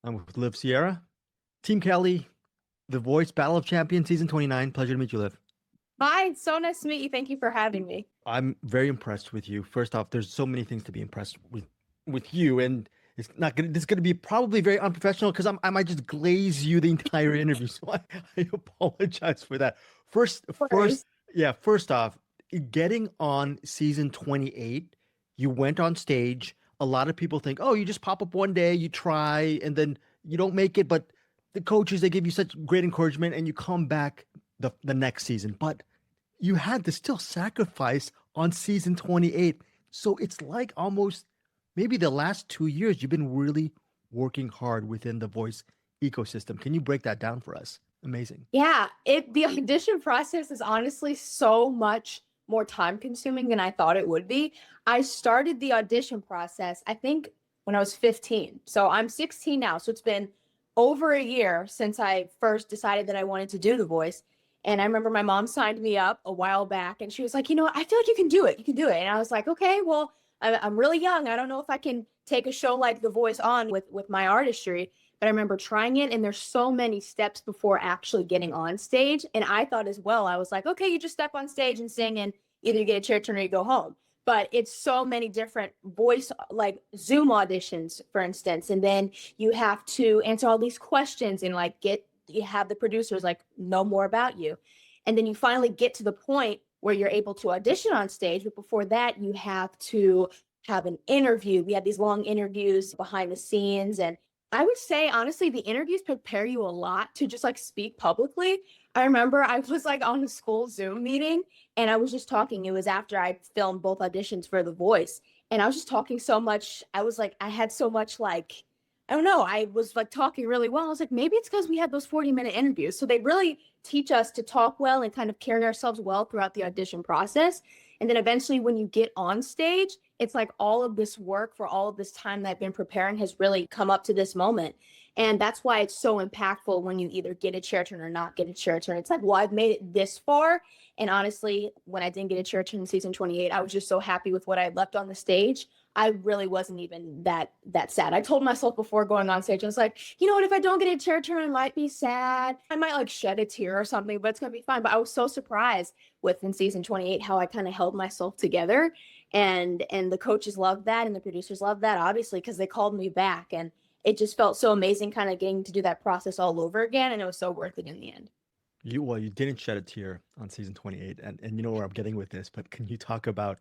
I'm with Liv Ciara. Team Kelly, The Voice Battle of Champions, season 29. Pleasure to meet you, Liv. Hi, so nice to meet you. Thank you for having me. I'm very impressed with you. First off, there's so many things to be impressed with you, and it's not gonna. This is gonna be probably very unprofessional because I might just glaze you the entire interview. So I apologize for that. First, No first, worries. yeah. First off, getting on season 28, you went on stage. A lot of people think, oh, you just pop up one day, you try, and then you don't make it. But the coaches, they give you such great encouragement, and you come back the next season. But you had to still sacrifice on season 28. So it's like almost maybe the last 2 years you've been really working hard within the voice ecosystem. Can you break that down for us? Amazing. Yeah, the audition process is honestly so much more time consuming than I thought it would be. I started the audition process, I think, when I was 15. So I'm 16 now. So it's been over a year since I first decided that I wanted to do The Voice. And I remember my mom signed me up a while back and she was like, I feel like you can do it. You can do it. And I was like, okay, well, I'm really young. I don't know if I can take a show like The Voice on with my artistry. But I remember trying it, and there's so many steps before actually getting on stage. And I thought as well, I was like, okay, you just step on stage and sing, and either you get a chair turn or you go home. But it's so many different voice, like Zoom auditions, for instance. And then you have to answer all these questions and you have the producers like know more about you. And then you finally get to the point where you're able to audition on stage. But before that, you have to have an interview. We had these long interviews behind the scenes, and I would say, honestly, the interviews prepare you a lot to just like speak publicly. I remember I was like on a school Zoom meeting and I was just talking. It was after I filmed both auditions for The Voice. And I was just talking so much. I was like, I had so much like, I don't know, I was like talking really well. I was like, maybe it's because we had those 40-minute interviews. So they really teach us to talk well and kind of carry ourselves well throughout the audition process. And then eventually, when you get on stage, it's like all of this work for all of this time that I've been preparing has really come up to this moment. And that's why it's so impactful when you either get a chair turn or not get a chair turn. It's like, well, I've made it this far. And honestly, when I didn't get a chair turn in season 28, I was just so happy with what I had left on the stage. I really wasn't even that sad. I told myself before going on stage, I was like, you know what, if I don't get a chair turn, I might be sad. I might like shed a tear or something, but it's gonna be fine. But I was so surprised within season 28 how I kind of held myself together. And the coaches loved that and the producers loved that, obviously, because they called me back. And it just felt so amazing kind of getting to do that process all over again. And it was so worth it in the end. You didn't shed a tear on season 28, and you know where I'm getting with this, but can you talk about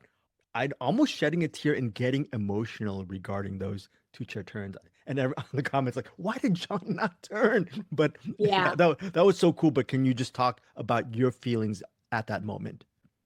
I'd almost shedding a tear and getting emotional regarding those two chair turns. And the comments like, why did John not turn? But yeah, Yeah. that was so cool. But can you just talk about your feelings at that moment?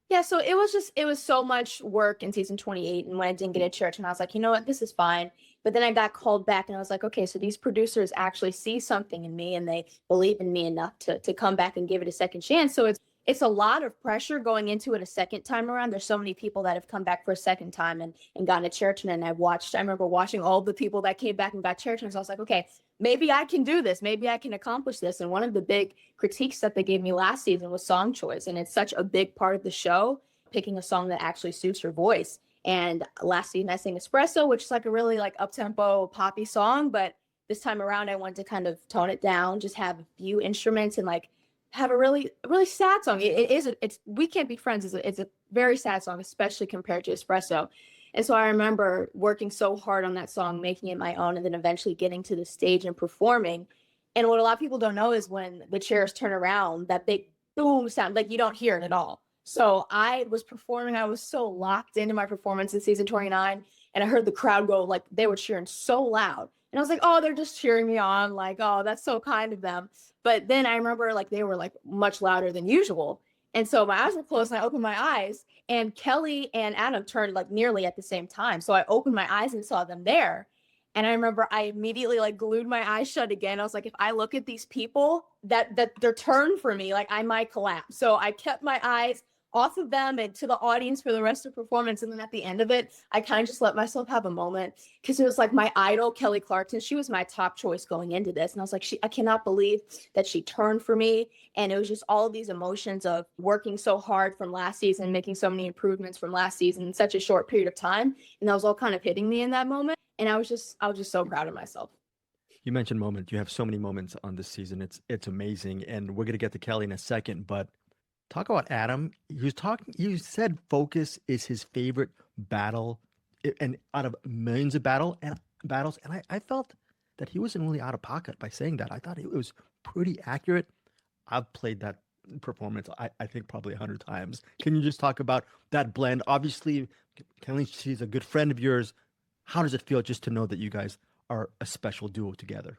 Yeah, so it was so much work in season 28. And when I didn't get a church, and I was like, you know what, this is fine. But then I got called back and I was like, okay, so these producers actually see something in me and they believe in me enough to come back and give it a second chance. So it's a lot of pressure going into it a second time around. There's so many people that have come back for a second time and gotten a church. And I remember watching all the people that came back and got church. And so I was like, okay, maybe I can do this. Maybe I can accomplish this. And one of the big critiques that they gave me last season was song choice. And it's such a big part of the show, picking a song that actually suits your voice. And last season I sang Espresso, which is like a really like up-tempo poppy song. But this time around, I wanted to kind of tone it down, just have a few instruments and like have a really sad song. It's We Can't Be Friends it's a very sad song, especially compared to Espresso. And so I remember working so hard on that song, making it my own, and then eventually getting to the stage and performing. And what a lot of people don't know is when the chairs turn around, that big boom sound, like you don't hear it at all. So I was performing, I was so locked into my performance in season 29, and I heard the crowd go, like they were cheering so loud. And I was like, oh, they're just cheering me on, like, oh, that's so kind of them. But then I remember like they were like much louder than usual. And so my eyes were closed and I opened my eyes, and Kelly and Adam turned like nearly at the same time. So I opened my eyes and saw them there. And I remember I immediately like glued my eyes shut again. I was like, if I look at these people that they're turned for me, like I might collapse. So I kept my eyes off of them and to the audience for the rest of the performance. And then at the end of it, I kind of just let myself have a moment because it was like my idol, Kelly Clarkson. She was my top choice going into this. And I was like, I cannot believe that she turned for me. And it was just all of these emotions of working so hard from last season, making so many improvements from last season in such a short period of time. And that was all kind of hitting me in that moment. And I was just so proud of myself. You mentioned moments. You have so many moments on this season. It's amazing, and we're gonna get to Kelly in a second. But talk about Adam. He was talking. You said focus is his favorite battle, and out of millions of battles, and I felt that he wasn't really out of pocket by saying that. I thought it was pretty accurate. I've played that performance. I think probably 100 times. Can you just talk about that blend? Obviously, Kelly, she's a good friend of yours. How does it feel just to know that you guys are a special duo together?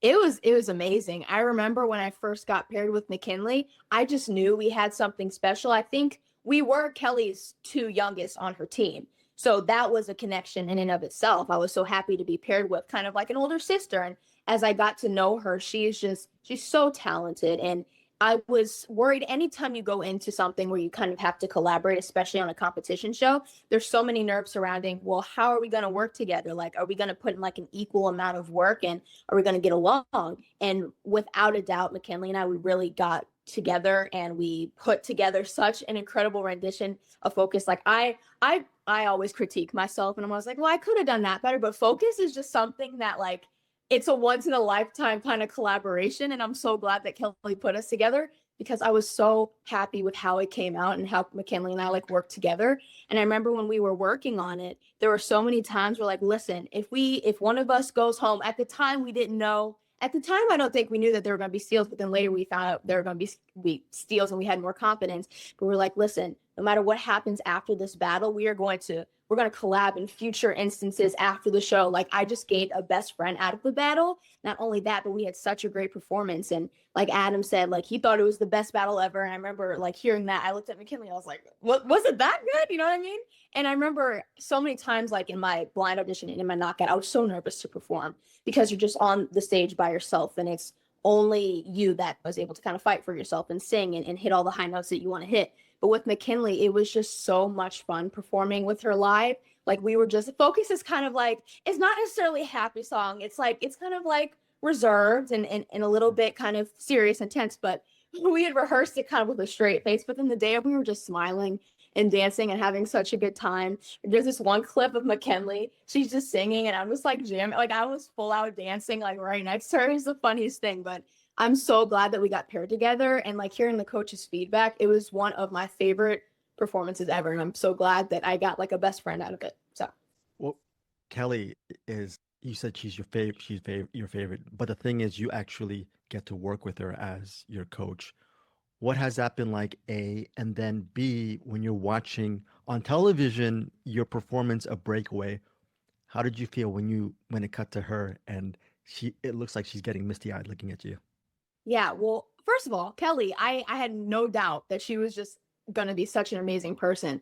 It was amazing. I remember when I first got paired with McKinley, I just knew we had something special. I think we were Kelly's two youngest on her team. So that was a connection in and of itself. I was so happy to be paired with kind of like an older sister. And as I got to know her, she's so talented. And I was worried anytime you go into something where you kind of have to collaborate, especially on a competition show, there's so many nerves surrounding, well, how are we going to work together? Like, are we going to put in like an equal amount of work, and are we going to get along? And without a doubt, McKinley and I, we really got together and we put together such an incredible rendition of Focus. Like I always critique myself and I'm always like, well, I could have done that better, but Focus is just something that like, it's a once in a lifetime kind of collaboration. And I'm so glad that Kelly put us together because I was so happy with how it came out and how McKinley and I like worked together. And I remember when we were working on it, there were so many times where like, listen, if one of us goes home, at the time we didn't know. At the time, I don't think we knew that there were going to be steals, but then later we found out there were going to be steals and we had more confidence. But we're like, listen, no matter what happens after this battle, we're going to collab in future instances after the show. Like I just gained a best friend out of the battle. Not only that, but we had such a great performance. And like Adam said, like he thought it was the best battle ever. And I remember like hearing that, I looked at McKinley, I was like, what, was it that good? You know what I mean? And I remember so many times, like in my blind audition and in my knockout, I was so nervous to perform because you're just on the stage by yourself and it's only you that was able to kind of fight for yourself and sing and hit all the high notes that you want to hit. But with McKinley, it was just so much fun performing with her live. Like we were just, Focus is kind of like, it's not necessarily a happy song. It's like, it's kind of like reserved and a little bit kind of serious and tense, but we had rehearsed it kind of with a straight face. But then the day of, we were just smiling and dancing and having such a good time. There's this one clip of McKinley. She's just singing and I'm just like jamming. Like I was full out dancing like right next to her. It's the funniest thing. But I'm so glad that we got paired together and like hearing the coach's feedback, it was one of my favorite performances ever. And I'm so glad that I got like a best friend out of it. So, Well, Kelly is, you said she's your favorite, your favorite, but the thing is you actually get to work with her as your coach. What has that been like, A? And then B, when you're watching on television your performance of Breakaway, how did you feel when it cut to her and it looks like she's getting misty-eyed looking at you? yeah, well, first of all, Kelly, I had no doubt that she was just going to be such an amazing person.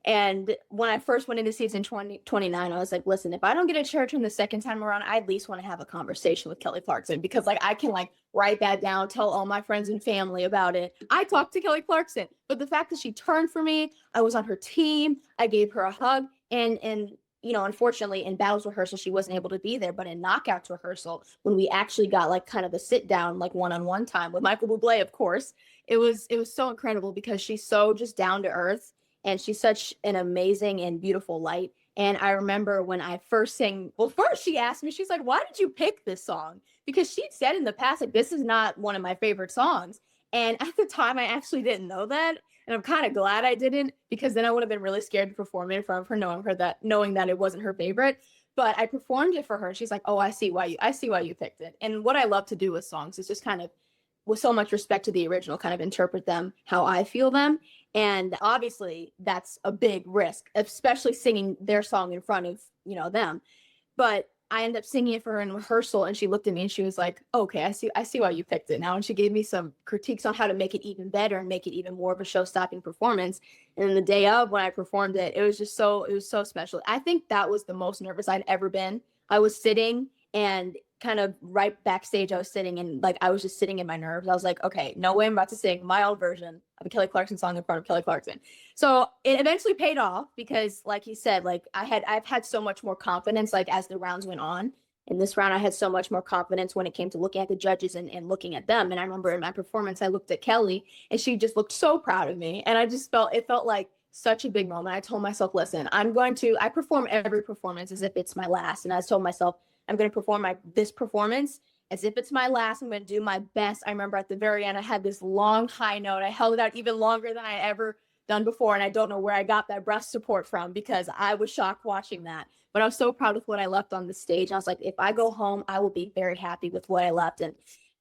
And when I first went into season 29, I was like, listen, if I don't get a chair turn the second time around, I at least want to have a conversation with Kelly Clarkson because like I can like write that down, tell all my friends and family about it. I talked to Kelly Clarkson, but the fact that she turned for me, I was on her team, I gave her a hug and you know, unfortunately in battles rehearsal, she wasn't able to be there, but in knockouts rehearsal, when we actually got like kind of a sit down, like one-on-one time with Michael Bublé, of course, it was so incredible because she's so just down to earth and she's such an amazing and beautiful light. And I remember when I first sang, well, first she asked me, she's like, why did you pick this song? Because she'd said in the past, like, this is not one of my favorite songs. And at the time, I actually didn't know that. And I'm kind of glad I didn't, because then I would have been really scared to perform it in front of her, knowing that it wasn't her favorite. But I performed it for her. She's like, oh, I see why you picked it. And what I love to do with songs is just kind of, with so much respect to the original, kind of interpret them how I feel them. And obviously that's a big risk, especially singing their song in front of, you know, them. But I ended up singing it for her in rehearsal and she looked at me and she was like, okay, I see why you picked it now. And she gave me some critiques on how to make it even better and make it even more of a show-stopping performance. And then the day of when I performed it, it was so special. I think that was the most nervous I'd ever been. I was sitting and kind of right backstage, I was sitting and like I was just sitting in my nerves. I was like, okay, no way I'm about to sing my old version of a Kelly Clarkson song in front of Kelly Clarkson. So it eventually paid off because, like he said, like I've had so much more confidence like as the rounds went on. In this round, I had so much more confidence when it came to looking at the judges and looking at them. And I remember in my performance, I looked at Kelly and she just looked so proud of me. And it felt like such a big moment. I told myself, listen, I perform every performance as if it's my last. And I told myself, I'm going to perform this performance as if it's my last. I'm going to do my best. I remember at the very end, I had this long high note. I held it out even longer than I ever done before. And I don't know where I got that breath support from because I was shocked watching that. But I was so proud of what I left on the stage. I was like, if I go home, I will be very happy with what I left. And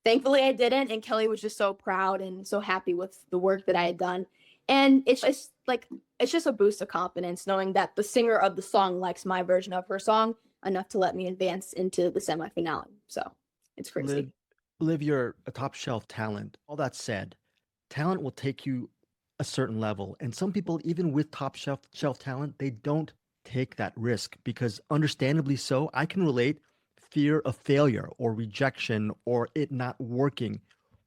thankfully I didn't. And Kelly was just so proud and so happy with the work that I had done. And it's just a boost of confidence knowing that the singer of the song likes my version of her song enough to let me advance into the semifinale. So it's crazy. Liv, you're a top shelf talent. All that said, talent will take you a certain level. And some people, even with top shelf talent, they don't take that risk because understandably so, I can relate fear of failure or rejection or it not working.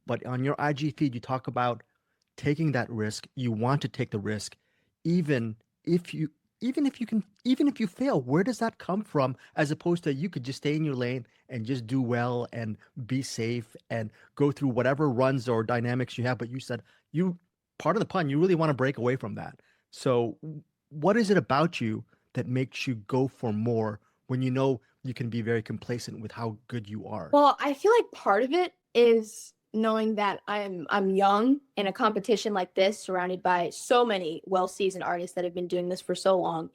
But on your IG feed, you talk about taking that risk. You want to take the risk, even if you even if you fail. Where does that come from? As opposed to you could just stay in your lane and just do well and be safe and go through whatever runs or dynamics you have. But you said you part of the pun, you really want to break away from that. So what is it about you that makes you go for more when you know you can be very complacent with how good you are? Well, I feel like part of it is knowing that I'm young in a competition like this, surrounded by so many well-seasoned artists that have been doing this for so long.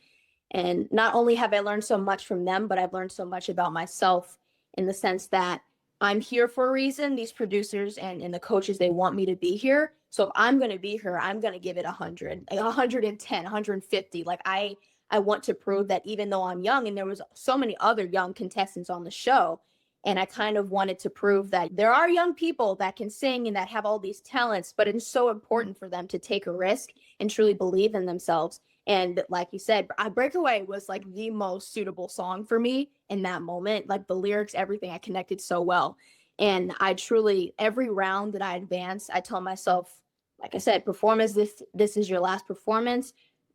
And not only have I learned so much from them, but I've learned so much about myself in the sense that I'm here for a reason. These producers and the coaches, they want me to be here. So if I'm going to be here, I'm going to give it 100, 110, 150. Like I want to prove that even though I'm young, and there was so many other young contestants on the show, and I kind of wanted to prove that there are young people that can sing and that have all these talents, but it's so important for them to take a risk and truly believe in themselves. And like you said, Breakaway was like the most suitable song for me in that moment. Like the lyrics, everything, I connected so well. And I truly, every round that I advanced, I tell myself, like I said, perform as if this is your last performance.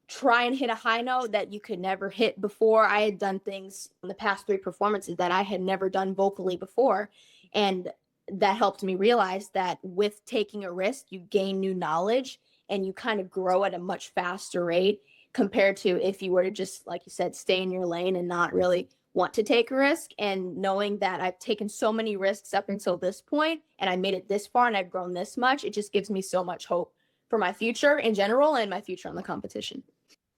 Try and hit a high note that you could never hit before. I had done things in the past 3 performances that I had never done vocally before. And that helped me realize that with taking a risk, you gain new knowledge and you kind of grow at a much faster rate compared to if you were to just, like you said, stay in your lane and not really want to take a risk. And knowing that I've taken so many risks up until this point and I made it this far and I've grown this much, it just gives me so much hope for my future in general and my future on the competition.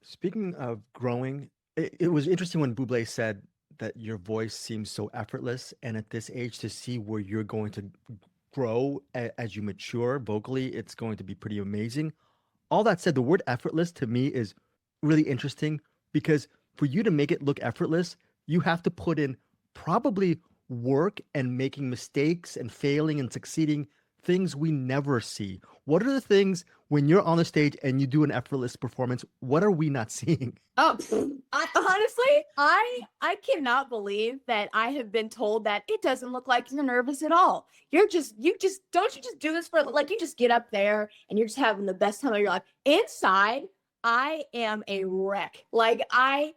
Speaking of growing, it was interesting when Bublé said that your voice seems so effortless, and at this age, to see where you're going to grow as you mature vocally, it's going to be pretty amazing. All that said, the word effortless to me is really interesting because for you to make it look effortless, you have to put in probably work and making mistakes and failing and succeeding, things we never see. What are the things when you're on the stage and you do an effortless performance? What are we not seeing? Oh, honestly, I cannot believe that I have been told that it doesn't look like you're nervous at all. You just don't you just do this for like you just get up there and you're just having the best time of your life. Inside, I am a wreck. Like I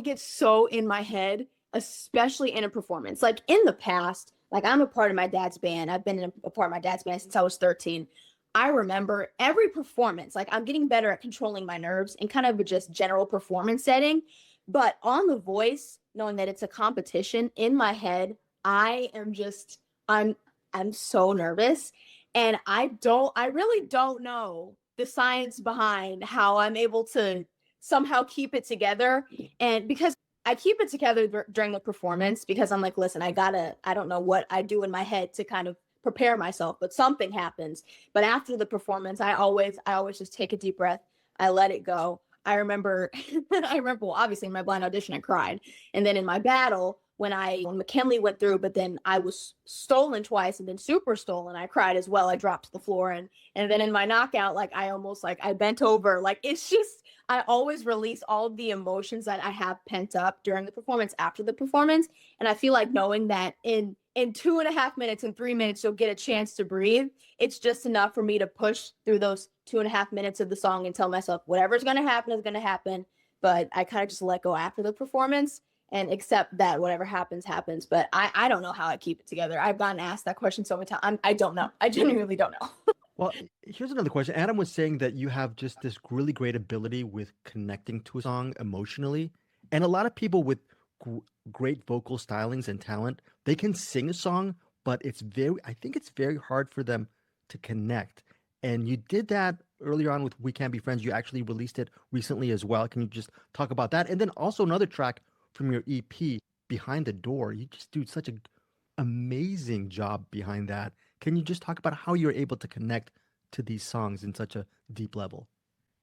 get so in my head, especially in a performance. Like in the past, like I'm a part of my dad's band. I've been a part of my dad's band since I was 13. I remember every performance, like I'm getting better at controlling my nerves and kind of just general performance setting. But on The Voice, knowing that it's a competition in my head, I am just, I'm so nervous. And I really don't know the science behind how I'm able to somehow keep it together. And because I keep it together during the performance because I'm like, listen, I don't know what I do in my head to kind of prepare myself, but something happens. But after the performance, I always just take a deep breath. I let it go. I remember, well, obviously in my blind audition, I cried. And then in my battle, when McKinley went through, but then I was stolen twice and then super stolen, I cried as well. I dropped to the floor. And then in my knockout, like I almost like I bent over. Like it's just, I always release all of the emotions that I have pent up during the performance after the performance. And I feel like knowing that in 2.5 minutes and 3 minutes, you'll get a chance to breathe. It's just enough for me to push through those 2.5 minutes of the song and tell myself whatever's going to happen is going to happen. But I kind of just let go after the performance and accept that whatever happens, happens. But I don't know how I keep it together. I've gotten asked that question so many times. I don't know. I genuinely don't know. Well, here's another question. Adam was saying that you have just this really great ability with connecting to a song emotionally. And a lot of people with gr- great vocal stylings and talent. They can sing a song, but I think it's very hard for them to connect. And you did that earlier on with We Can't Be Friends. You actually released it recently as well. Can you just talk about that? And then also another track from your EP, Behind the Door. You just do such an amazing job behind that. Can you just talk about how you're able to connect to these songs in such a deep level?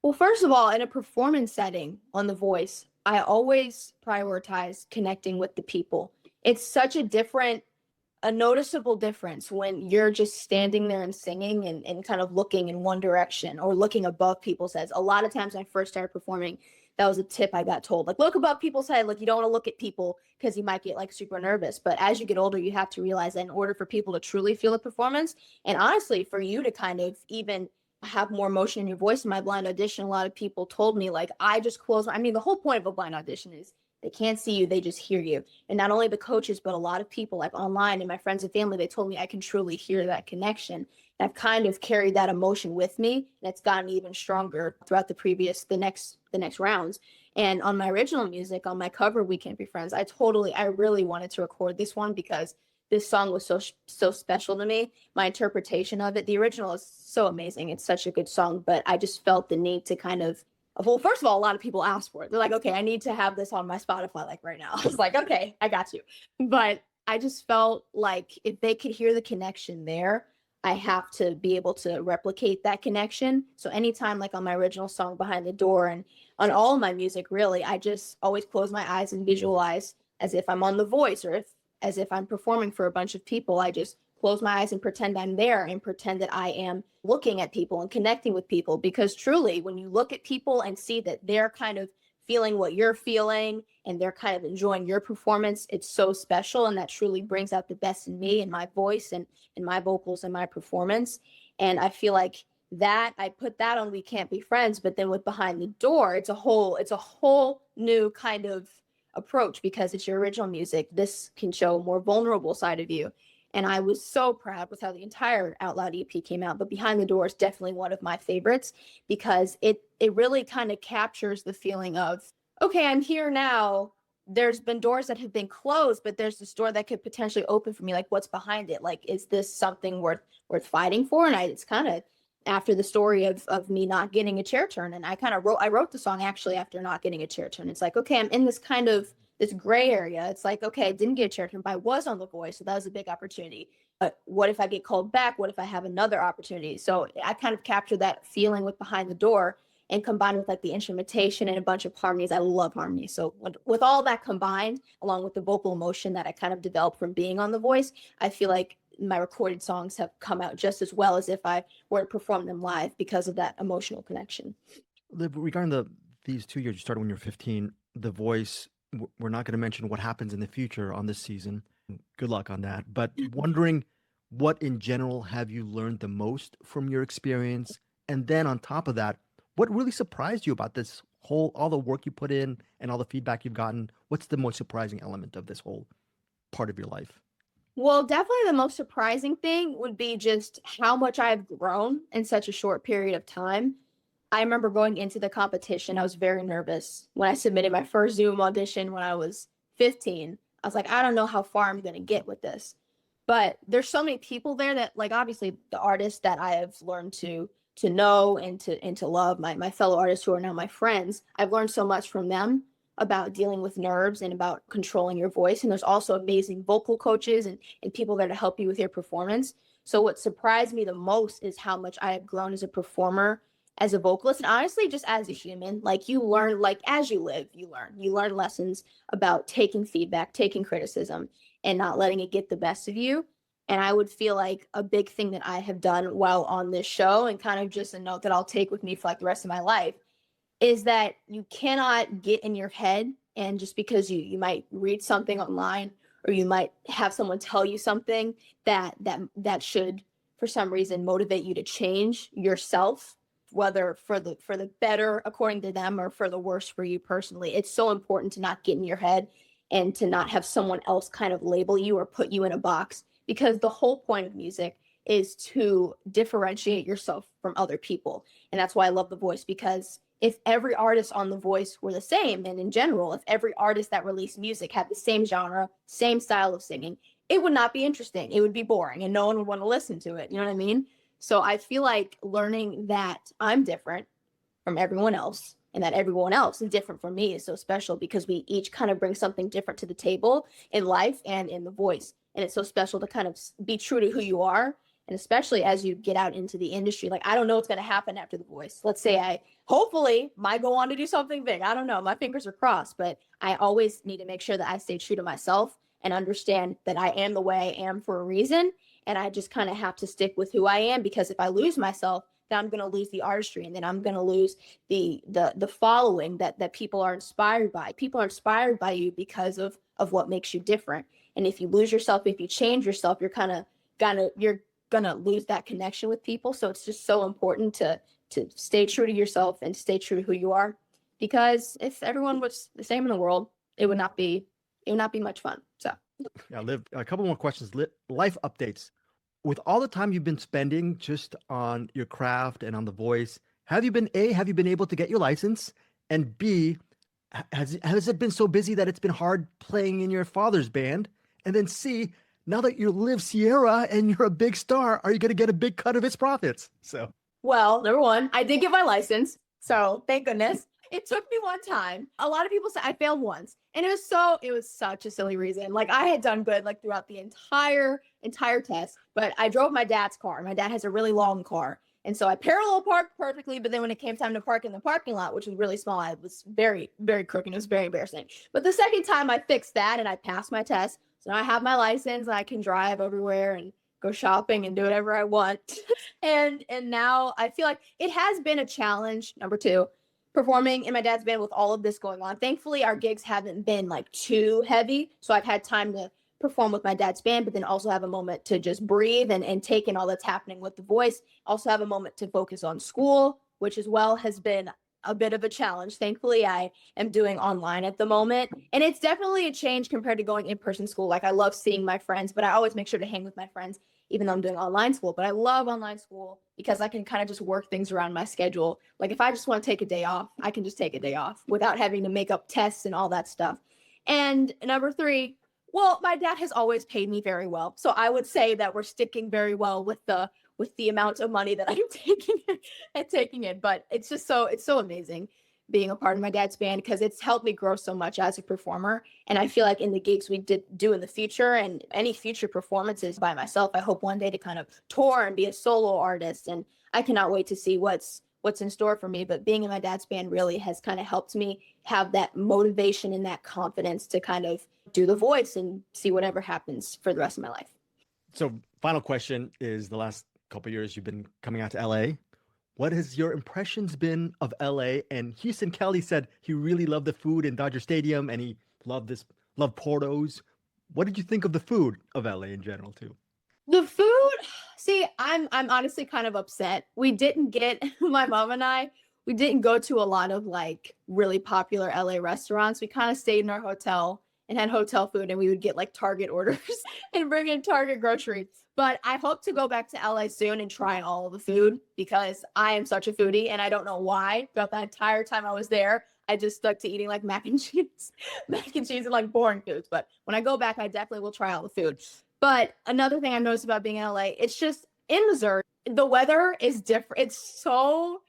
Well, first of all, in a performance setting on The Voice, I always prioritize connecting with the people. It's such a noticeable difference when you're just standing there and singing and kind of looking in one direction or looking above people's heads. A lot of times when I first started performing, that was a tip I got told. Like, look above people's head. Like, you don't want to look at people because you might get like super nervous. But as you get older, you have to realize that in order for people to truly feel the performance, and honestly, for you to kind of even have more emotion in your voice in my blind audition, a lot of people told me, like, I just I mean, the whole point of a blind audition is they can't see you, they just hear you. And not only the coaches, but a lot of people like online and my friends and family, they told me I can truly hear that connection. And I've kind of carried that emotion with me, and it's gotten even stronger throughout the next rounds. And on my original music, on my cover, We Can't Be Friends, I really wanted to record this one because this song was so special to me. My interpretation of it, the original is so amazing. It's such a good song, but I just felt the need to kind of, well, first of all, a lot of people ask for it. They're like, okay, I need to have this on my Spotify like right now. I was like, okay, I got you. But I just felt like if they could hear the connection there, I have to be able to replicate that connection. So anytime, like on my original song Behind the Door and on all of my music, really, I just always close my eyes and visualize as if I'm on The Voice, or as if I'm performing for a bunch of people. I just close my eyes and pretend I'm there and pretend that I am looking at people and connecting with people. Because truly, when you look at people and see that they're kind of feeling what you're feeling and they're kind of enjoying your performance, it's so special. And that truly brings out the best in me and my voice and my vocals and my performance. And I feel like that I put that on We Can't Be Friends, but then with Behind the Door, it's a whole new kind of approach because it's your original music. This can show a more vulnerable side of you. And I was so proud with how the entire Out Loud EP came out. But Behind the Door is definitely one of my favorites because it really kind of captures the feeling of, okay, I'm here now. There's been doors that have been closed, but there's this door that could potentially open for me. Like, what's behind it? Like, is this something worth fighting for? And it's kind of after the story of me not getting a chair turn. And I wrote the song actually after not getting a chair turn. It's like, okay, I'm in this kind of this gray area. It's like, okay, I didn't get a chair turn, but I was on The Voice. So that was a big opportunity. But what if I get called back? What if I have another opportunity? So I kind of captured that feeling with Behind the Door and combined with like the instrumentation and a bunch of harmonies. I love harmony. So with all that combined, along with the vocal emotion that I kind of developed from being on The Voice, I feel like my recorded songs have come out just as well as if I were to perform them live because of that emotional connection. Liv, regarding these 2 years, you started when you were 15, The Voice, we're not going to mention what happens in the future on this season. Good luck on that. But wondering what in general have you learned the most from your experience? And then on top of that, what really surprised you about this all the work you put in and all the feedback you've gotten? What's the most surprising element of this whole part of your life? Well, definitely the most surprising thing would be just how much I've grown in such a short period of time. I remember going into the competition, I was very nervous. When I submitted my first Zoom audition when I was 15, I was like, I don't know how far I'm going to get with this. But there's so many people there that, like, obviously the artists that I have learned to know and to love, my fellow artists who are now my friends, I've learned so much from them about dealing with nerves and about controlling your voice. And there's also amazing vocal coaches and people there to help you with your performance. So what surprised me the most is how much I have grown as a performer, as a vocalist, and honestly, just as a human. Like, you learn, like, as you live, you learn lessons about taking feedback, taking criticism, and not letting it get the best of you. And I would feel like a big thing that I have done while on this show, and kind of just a note that I'll take with me for like the rest of my life, is that you cannot get in your head, and just because you might read something online or you might have someone tell you something that should for some reason motivate you to change yourself, whether for the better according to them or for the worse for you personally. It's so important to not get in your head and to not have someone else kind of label you or put you in a box, because the whole point of music is to differentiate yourself from other people. And that's why I love The Voice, because if every artist on The Voice were the same, and in general, if every artist that released music had the same genre, same style of singing, it would not be interesting. It would be boring and no one would want to listen to it. You know what I mean? So I feel like learning that I'm different from everyone else and that everyone else is different from me is so special because we each kind of bring something different to the table in life and in The Voice. And it's so special to kind of be true to who you are. And especially as you get out into the industry, like, I don't know what's going to happen after The Voice. Let's say I hopefully might go on to do something big. I don't know. My fingers are crossed, but I always need to make sure that I stay true to myself and understand that I am the way I am for a reason. And I just kind of have to stick with who I am, because if I lose myself, then I'm going to lose the artistry, and then I'm going to lose the following that people are inspired by. People are inspired by you because of what makes you different. And if you lose yourself, if you change yourself, you're gonna lose that connection with people. So it's just so important to stay true to yourself and stay true to who you are, because if everyone was the same in the world, it would not be much fun. So Yeah, Liv, a couple more questions. Life updates. With all the time you've been spending just on your craft and on The Voice, have you been able to get your license? And B, has it been so busy that it's been hard playing in your father's band? And then C, now that you're Liv Ciara and you're a big star, are you going to get a big cut of its profits? So, well, number one, I did get my license. So thank goodness. It took me one time. A lot of people say I failed once. And it was such a silly reason. Like, I had done good like throughout the entire test, but I drove my dad's car. My dad has a really long car. And so I parallel parked perfectly, but then when it came time to park in the parking lot, which was really small, I was very, very crooked. It was very embarrassing. But the second time I fixed that and I passed my test. So now I have my license and I can drive everywhere and go shopping and do whatever I want. and now I feel like it has been a challenge, number two, performing in my dad's band with all of this going on. Thankfully, our gigs haven't been like too heavy. So I've had time to perform with my dad's band, but then also have a moment to just breathe and take in all that's happening with The Voice. Also have a moment to focus on school, which as well has been a bit of a challenge. Thankfully, I am doing online at the moment. And it's definitely a change compared to going in-person school. Like, I love seeing my friends, but I always make sure to hang with my friends, even though I'm doing online school. But I love online school because I can kind of just work things around my schedule. Like, if I just want to take a day off, I can just take a day off without having to make up tests and all that stuff. And number three, well, my dad has always paid me very well. So I would say that we're sticking very well with the amount of money that I'm taking in. But it's so amazing being a part of my dad's band, because it's helped me grow so much as a performer. And I feel like in the gigs we do in the future and any future performances by myself, I hope one day to kind of tour and be a solo artist. And I cannot wait to see what's in store for me. But being in my dad's band really has kind of helped me have that motivation and that confidence to kind of do The Voice and see whatever happens for the rest of my life. So final question is, the last couple of years you've been coming out to LA. What has your impressions been of LA? And Houston Kelly said he really loved the food in Dodger Stadium and he loved Portos. What did you think of the food of LA in general too? The food, see, I'm honestly kind of upset. We didn't get my mom and I, we didn't go to a lot of like really popular LA restaurants. We kind of stayed in our hotel and had hotel food, and we would get like Target orders and bring in Target groceries. But I hope to go back to LA soon and try all the food, because I am such a foodie, and I don't know why. Throughout the entire time I was there, I just stuck to eating like mac and cheese and like boring foods. But when I go back, I definitely will try all the food. But another thing I noticed about being in LA, it's just in Missouri, the weather is different. It's so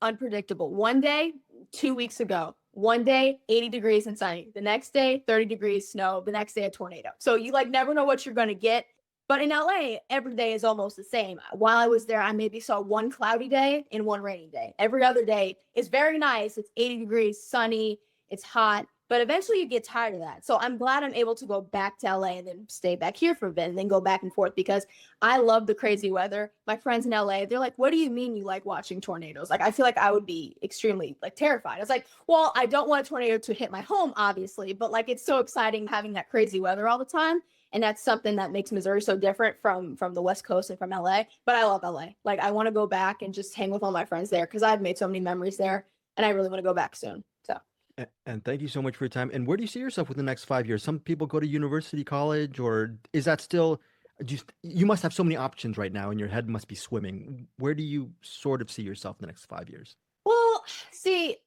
unpredictable. One day, 2 weeks ago, one day, 80 degrees and sunny. The next day, 30 degrees, snow. The next day, a tornado. So you like never know what you're going to get. But in LA, every day is almost the same. While I was there, I maybe saw one cloudy day and one rainy day. Every other day is very nice. It's 80 degrees, sunny, it's hot. But eventually you get tired of that. So I'm glad I'm able to go back to LA and then stay back here for a bit and then go back and forth, because I love the crazy weather. My friends in LA, they're like, what do you mean you like watching tornadoes? Like, I feel like I would be extremely like terrified. I was like, well, I don't want a tornado to hit my home, obviously, but like, it's so exciting having that crazy weather all the time. And that's something that makes Missouri so different from the West Coast and from LA. But I love LA. Like, I want to go back and just hang with all my friends there, because I've made so many memories there and I really want to go back soon. So. And thank you so much for your time. And where do you see yourself within the next 5 years? Some people go to university, college, or is that still just, you must have so many options right now and your head must be swimming. Where do you sort of see yourself in the next 5 years? Well, see,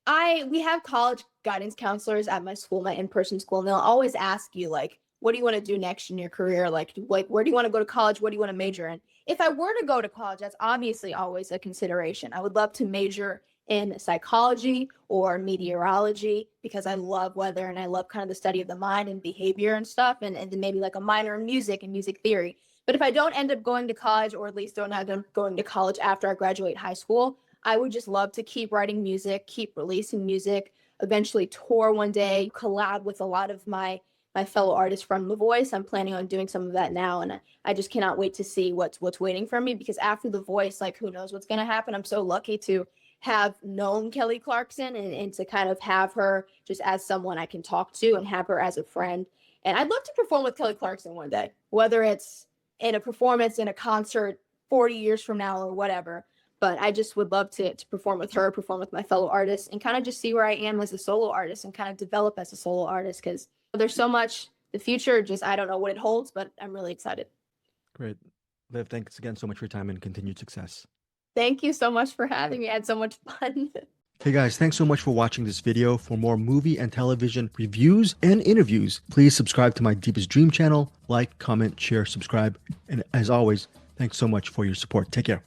we have college guidance counselors at my school, my in-person school, and they'll always ask you like, what do you want to do next in your career? Like where do you want to go to college? What do you want to major in? If I were to go to college, that's obviously always a consideration. I would love to major in psychology or meteorology because I love weather and I love kind of the study of the mind and behavior and stuff, and then maybe like a minor in music and music theory. But if I don't end up going to college, or at least don't end up going to college after I graduate high school, I would just love to keep writing music, keep releasing music, eventually tour one day, collab with a lot of my fellow artists from The Voice. I'm planning on doing some of that now, and I just cannot wait to see what's waiting for me, because after The Voice, like, who knows what's going to happen. I'm so lucky to have known Kelly Clarkson, and to kind of have her just as someone I can talk to and have her as a friend. And I'd love to perform with Kelly Clarkson one day, whether it's in a performance, in a concert 40 years from now or whatever. But I just would love to perform with her, perform with my fellow artists, and kind of just see where I am as a solo artist and kind of develop as a solo artist, because there's so much. The future, just, I don't know what it holds, but I'm really excited. Great. Liv, thanks again so much for your time and continued success. Thank you so much for having me. I had so much fun. Hey guys, thanks so much for watching this video. For more movie and television reviews and interviews, please subscribe to my Deepest Dream channel. Like, comment, share, subscribe. And as always, thanks so much for your support. Take care.